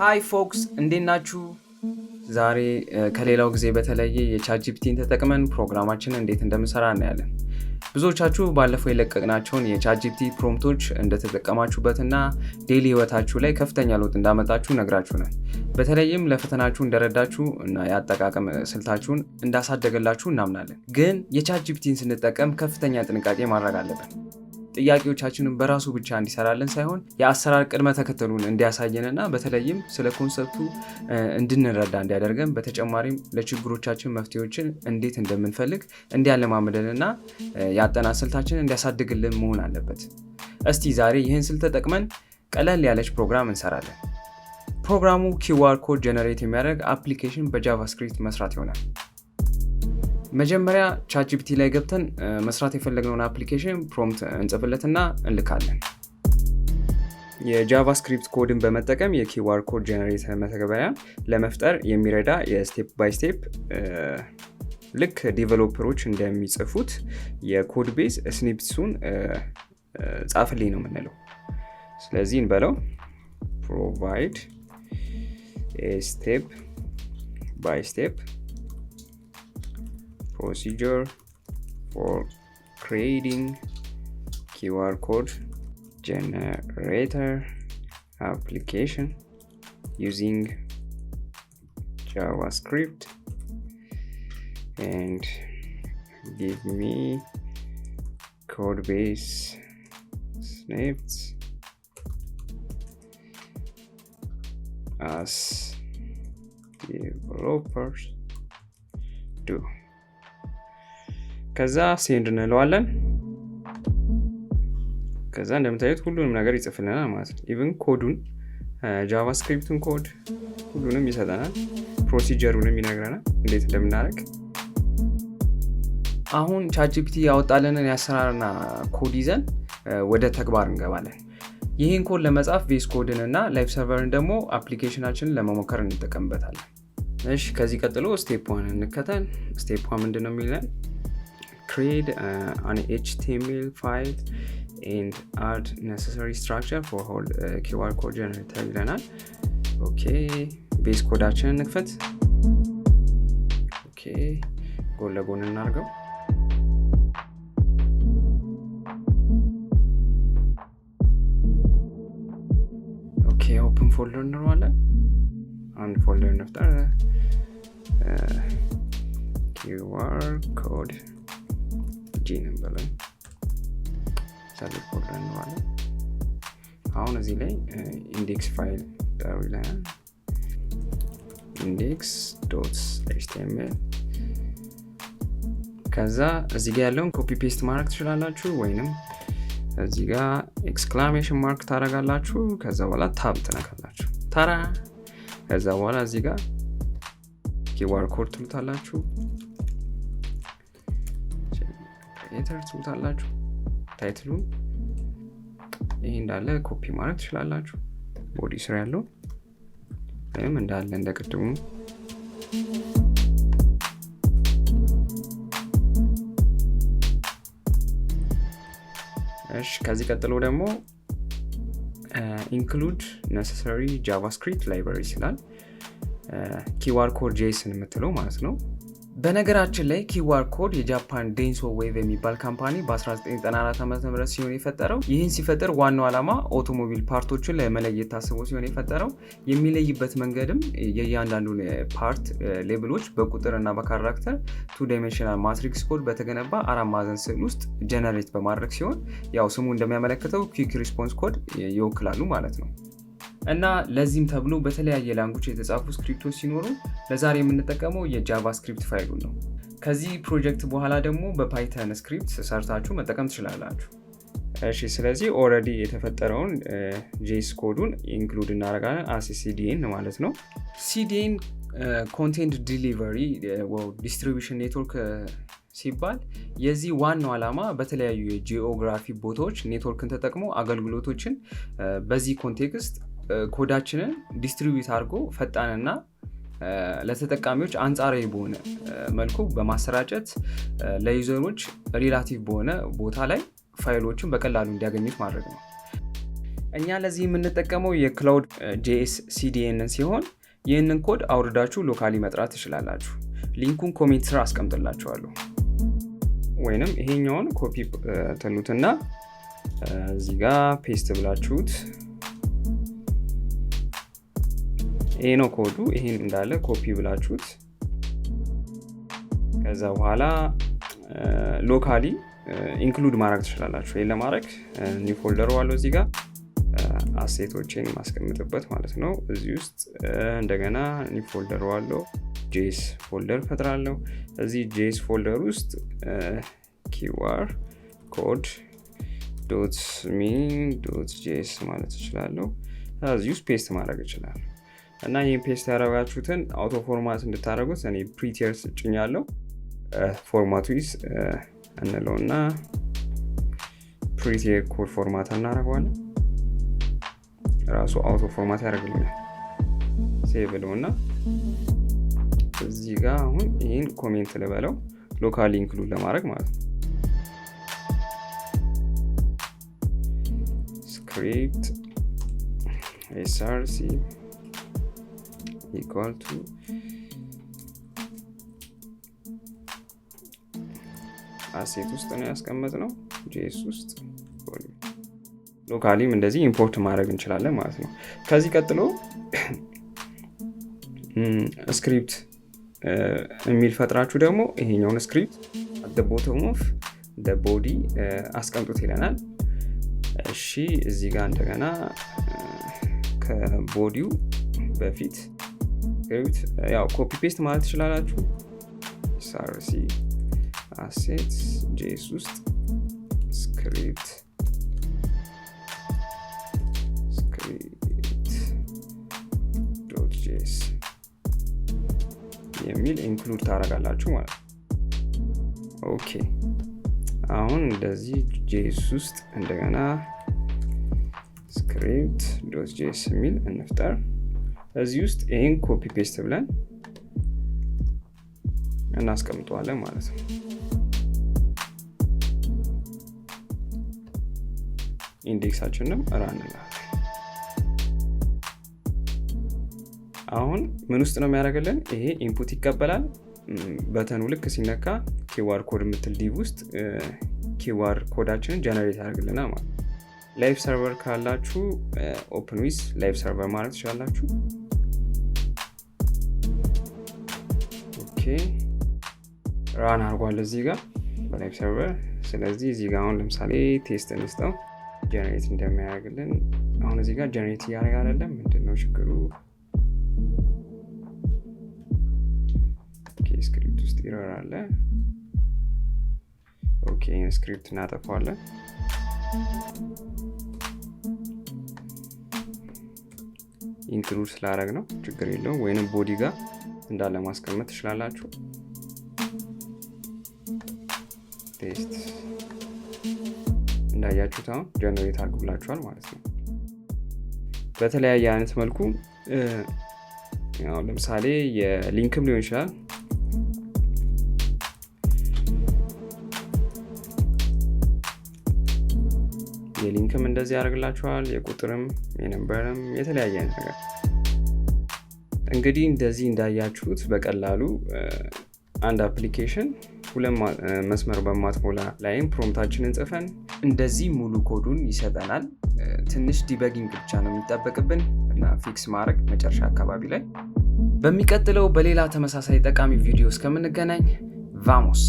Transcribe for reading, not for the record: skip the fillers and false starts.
ሃይ ፎክስ እንዴት ናችሁ? ዛሬ ከሌላው ጊዜ በተለየ የቻትጂፒቲን ተጠቅመን ፕሮግራማችንን እንዴት እንደምንሰራ እናያለን። ብዙዎቻችሁ ባለፈው የለቀቅናቸውን የቻትጂፒቲ ፕሮምፕቶች እንደተጠቀማችሁበትና ዴሊ ህይወታችሁ ላይ ከፍተኛ ለውጥ እንዳመጣችሁ ነግራችሁናል። በተለይም ለፈተናችሁ እንደረዳችሁ እና የአጠቃቀም ስልታችሁን እንዳሳደገላችሁ እናምናለን። ግን የቻትጂፒቲን ስንጠቀም ከፍተኛ ጥንቃቄ ማድረግ አለብን። ጥያቄዎቻችንን በራሱ ብቻ እንዲሰራልን ሳይሆን የአሰራር ቅድመ ተከተሉን እንዲያሳየንና በተለይም ስለ ኮንሰፕቱ እንድንረዳ እንዲያደርገን በተጨማሪም ለችግሮቻችን መፍትሄዎችን እንዴት እንደምንፈልግ እንዲያለማምደንና የአጠና ስልታችንን እንዲያሳድግልን መሆን አለበት። እስቲ ዛሬ ይህን ስልት ተጠቅመን ቀለል ያለች ፕሮግራም እንሰራለን። ፕሮግራሙ QRCode ጀነሬት የሚያደርግ አፕሊኬሽን በጃቫስክሪፕት መስራት ይሆናል። መጀመሪያ ቻትጂፒቲ ላይ ገብተን መስራት የፈለግነውን አፕሊኬሽን ፕሮምፕት እንጽፍለትና እንልካለን። የጃቫስክሪፕት ኮድን በመጠቀም የQRCode ጀነሬተር መተግበሪያ ለመፍጠር የሚረዳ የስቴፕ ባይ ስቴፕ ልክ ዲቨሎፐሮች እንደሚጽፉት የኮድቤዝ ስኒፕሱን ጻፍልኝ ነው የምንለው። ስለዚህ እንበለው provide a step by step procedure for creating QRCode generator application using JavaScript and give me Codebase snippets as developers do. ከዛ ሴንድ እንለዋለን። ከዛ እንደምታዩት ሁሉንም ነገር ይጽፍልናል ማለት ነው። ኢቭን ኮዱን ጃቫስክሪፕቱን ኮድ ሁሉንም ይሰጠናል። ፕሮሲጀሩንም ይነግረናል እንዴት እንደምናደርግ። አሁን ቻትጂፒቲ ያወጣልንን የአሰራርና ኮድ ይዘን ወደ ተግባር እንገባለን። ይህን ኮድ ለመጻፍ ቬስ ኮድን እና ላይቭ ሰርቨርን ደግሞ አፕሊኬሽናችንን ለመሞከር እንጠቀምበታለን። እሺ ከዚህ ቀጥሎ ስቴፕ 1 እንከተል። ስቴፕ 1 ምንድነው የሚለን? Create an HTML file and add necessary structure for whole QRCode generator ይለናል። ኦኬ ቤዝ ኮዳችንን እንክፈት። ኦኬ ጎን ለጎን እናድርገው። ኦኬ ኦፕን ፎልደር እንለዋለን። አንድ ፎልደር እንፍጠር። QRCode ነበር ሳሌት ፎልደር እንለዋለን። አሁን እዚህ ላይ ኢንዴክስ ፋይል ጠሩ ይለናል። index.html ከዛ እዚህ ጋር ያለውን ኮፒ ፔስት ማድረግ ትችላላችሁ ወይንም እዚህ ጋር ኤክስክላሜሽን ማርክ ታደርጋላችሁ። ከዛ በኋላ ታብ ትነካላችሁ። ታራ ከዛ በኋላ እዚህ ጋር QRCode ትሉታላችሁ። ትሉታላችሁ ታይትሉን ይሄ እንዳለ ኮፒ ማድረግ ትችላላችሁ። ቦዲ ስር ያለው ወይም እንዳለ እንደቀድሙ። እሺ ከዚህ ቀጥሎ ደግሞ include necessary JavaScript libraries ይላል። QRCode JSON የምትለው ማለት ነው። በነገራችን ላይ QRCode የጃፓን ዴንሶ ዌቭ የሚባል ካምፓኒ በ1994 ዓ.ም ሲሆን የፈጠረው። ይህን ሲፈጠር ዋናው ዓላማ አውቶሞቢል ፓርቶችን ለመለየት ታስቦ ሲሆን የፈጠረው። የሚለይበት መንገድም የእያንዳንዱ ፓርት ሌብሎች በቁጥርና በካራክተር 2 ዳይሜንሽናል ማትሪክስ ኮድ በተገነባ 4 ማዕዘን ስዕል ውስጥ ጀነሬት በማድረግ ሲሆን ያው ስሙ እንደሚያመለክተው ኩዊክ ሪስፖንስ ኮድ ይወክላሉ ማለት ነው። እና ለዚህም ተብሎ በተለያየ ላንጉጅ የተጻፉ ስክሪፕቶች ሲኖሩ ለዛሬ የምንጠቀመው የጃቫስክሪፕት ፋይሉን ነው። ከዚህ ፕሮጀክት በኋላ ደግሞ በፓይተን ስክሪፕት ሰርታችሁ መጠቀም ትችላላችሁ። እሺ ስለዚህ ኦልሬዲ የተፈጠረውን ጄስ ኮዱን ኢንክሉድ እናደርጋለን as CDN ማለት ነው። CDN ኮንቴንት ዲሊቨሪ ዲስትሪቢዩሽን ኔትወርክ ሲባል የዚህ ዋናው ዓላማ በተለያዩ የጂኦግራፊ ቦታዎች ኔትወርክን ተጠቅሞ አገልግሎቶችን በዚህ ኮንቴክስት ኮዳችንን ዲስትሪቢዩት አድርጎ ፈጣንና ለተጠቃሚዎች አንጻራዊ በሆነ መልኩ በማሰራጨት ለዩዘሮች ሪላቲቭ በሆነ ቦታ ላይ ፋይሎችን በቀላሉ እንዲያገኙት ማድረግ ነው። እኛ ለዚህ የምንጠቀመው የክላውድ ጄኤስ ሲዲኤን ሲሆን ይህንን ኮድ አውርዳችሁ ሎካሊ መጥራት ትችላላችሁ። ሊንኩን ኮሜንት ስር አስቀምጥላችኋለሁ። ወይንም ይሄኛውን ኮፒ ትሉትና እዚህ ጋር ፔስት ብላችሁት ይሄ ነው ኮዱ። ይሄን እንዳለ ኮፒ ብላችሁት ከዛ በኋላ ሎካሊ ኢንክሉድ ማድረግ ትችላላችሁ። ይሄን ለማድረግ ኒው ፎልደር ዋለው እዚህ ጋር አሴቶችን ማስቀምጥበት ማለት ነው። እዚህ ውስጥ እንደገና ኒው ፎልደር ዋለው ጄስ ፎልደር ፈጥራለሁ። እዚህ ጄስ ፎልደር ውስጥ QRCode.min.js ማለት እችላለሁ። እዚህ ውስጥ ፔስት ማድረግ እችላለሁ እና ይህን ፔስት ያደረጋችሁትን አውቶ ፎርማት እንድታደርጉት እኔ ፕሪቲየርስ ጭኛለሁ። ፎርማቱ ይስ እንለውና ፕሪቲየር ኮድ ፎርማት እናደርገዋለን። ራሱ አውቶ ፎርማት ያደርግልኛል። ሴቭ ልውና እዚህ ጋር አሁን ይህን ኮሜንት ልበለው ሎካሊ ኢንክሉድ ለማድረግ ማለት ነው። ስክሪፕት src equal to አሴት ውስጥ ነው ያስቀመጥነው ጄኤስ ውስጥ ሎካሊም እንደዚህ ኢምፖርት ማድረግ እንችላለን ማለት ነው። ከዚህ ቀጥሎ ስክሪፕት የሚል ፈጥራችሁ ደግሞ ይሄኛውን ስክሪፕት at the bottom of the body አስቀምጡት ይለናል። እሺ እዚህ ጋር እንደገና ከቦዲው በፊት ስክሪፕት ያው ኮፒ ፔስት ማለት ትችላላችሁ። src assets js ውስጥ script.js የሚል ኢንክሉድ ታደርጋላችሁ ማለት ነው። ኦኬ አሁን እንደዚህ js ውስጥ እንደገና script.js የሚል እንፍጠር። እዚህ ውስጥ ይሄን ኮፒ ፔስት ብለን እናስቀምጠዋለን ማለት ነው። ኢንዴክሳችንንም ራን እንላለን። አሁን ምን ውስጥ ነው የሚያደርግልን? ይሄ ኢንፑት ይቀበላል። በተኑ ልክ ሲነካ ኪዋር ኮድ የምትል ዲቭ ውስጥ ኪዋር ኮዳችንን ጀነሬት ያደርግልናል ማለት ነው። ላይቭ ሰርቨር ካላችሁ ኦፕን ዊዝ ላይቭ ሰርቨር ማለት ትችላላችሁ። ኦኬ ራን አድርጓል እዚህ ጋር በላይቭ ሰርቨር። ስለዚህ እዚህ ጋር አሁን ለምሳሌ ቴስት እንስጠው ጀነሬት እንደሚያደርግልን። አሁን እዚህ ጋር ጀነሬት እያደረገ አይደለም። ምንድነው ችግሩ? ኦኬ ስክሪፕት ውስጥ ኤረር አለ። ኦኬ ስክሪፕት እናጠፋዋለን። ኢንክሉድ ስላደረግ ነው ችግር የለውም። ወይንም ቦዲ ጋር እንዳለ ማስቀመጥ ትችላላችሁ። ቴስት እንዳያችሁት አሁን ጀነሬት አድርጎላችኋል ማለት ነው። በተለያየ አይነት መልኩ ያው ለምሳሌ የሊንክም ሊሆን ይችላል። የሊንክም እንደዚህ ያደርግላችኋል። የቁጥርም የነምበርም የተለያየ አይነት ነገር። እንግዲህ እንደዚህ እንዳያችሁት በቀላሉ አንድ አፕሊኬሽን ሁለት መስመር በማትሞላ ላይም ፕሮምፕታችንን ጽፈን እንደዚህ ሙሉ ኮዱን ይሰጠናል። ትንሽ ዲበጊንግ ብቻ ነው የሚጠበቅብን እና ፊክስ ማድረግ መጨረሻ አካባቢ ላይ። በሚቀጥለው በሌላ ተመሳሳይ ጠቃሚ ቪዲዮ እስከምንገናኝ ቫሞስ።